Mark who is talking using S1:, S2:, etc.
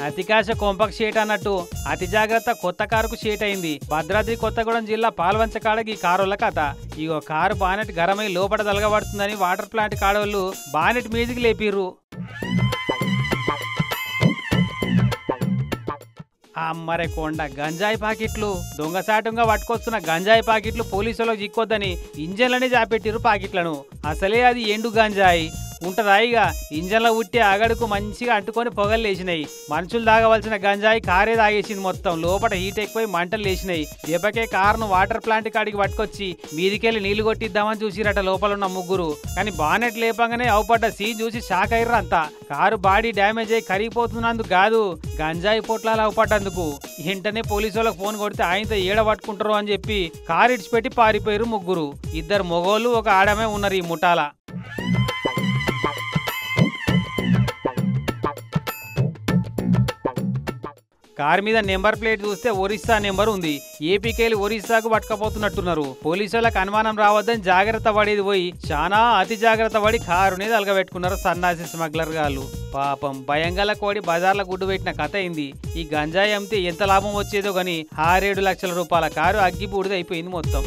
S1: అతికాశ కొంపకు షేట్ అన్నట్టు అతి జాగ్రత్త కొత్త కారుకు షేట్ అయింది. భద్రాద్రి కొత్తగూడెం జిల్లా పాల్వంచ కాడకి ఈ కారుల కథ. ఇగో కారు బానెట్ గరమై లోపల తలగబడుతుందని వాటర్ ప్లాంట్ కాడోళ్ళు బానెట్ మీదికి లేపిర్రు. అమ్మరే కొండ గంజాయి పాకెట్లు దొంగసాటంగా పట్టుకొస్తున్న గంజాయి పాకెట్లు పోలీసులకు చిక్కొద్దని ఇంజన్లనే జాపెట్టిరు పాకెట్లను. అసలే అది ఎండు గంజాయి ఉంటదా ఇక ఇంజన్లో ఉట్టి అగడుకు మంచిగా అంటుకొని పొగలు లేచినాయి. మనుషులు తాగవలసిన గంజాయి కారే తాగేసింది. మొత్తం లోపల హీట్ ఎక్కువై మంటలు లేచినాయి. దెబ్బకే కారును వాటర్ ప్లాంట్ కాడికి పట్టుకొచ్చి మీదికెళ్ళి నీళ్లు కొట్టిద్దామని చూసిరట లోపల ఉన్న ముగ్గురు. కానీ బానెట్ లేపంగానే అవపడ్డ సీన్ చూసి షాక్ అయ్యారు అంతా. కారు బాడీ డ్యామేజ్ అయ్యి కరిగిపోతున్నందుకు కాదు, గంజాయి పొట్లాలు అవపడ్డందుకు. వెంటనే పోలీసు వాళ్ళకి ఫోన్ కొడితే ఆయనతో ఏడ పట్టుకుంటారు అని చెప్పి కారు ఇడిచిపెట్టి పారిపోయారు ముగ్గురు. 2 మొగోళ్ళు 1 ఆడమే ఉన్నారు ఈ ముఠాల. కారు మీద నెంబర్ ప్లేట్ చూస్తే ఒరిస్సా నెంబర్ ఉంది. ఏపీకెళ్ళి ఒరిస్సాకు పట్టుకపోతున్నట్టున్నారు. పోలీసులకు అనుమానం రావద్దని జాగ్రత్త పడేది పోయి చాలా అతి జాగ్రత్త పడి కారుని తలగబెట్టుకున్నారు సన్నాసి స్మగ్లర్ గాళ్ళు. పాపం భయంగల కోడి బజార్ల గుడ్డు పెట్టిన కథ అయింది. ఈ గంజాయి అమ్మితే ఎంత లాభం వచ్చేదో గాని 6-7 లక్షల రూపాయల కారు అగ్గి బూడిద అయిపోయింది మొత్తం.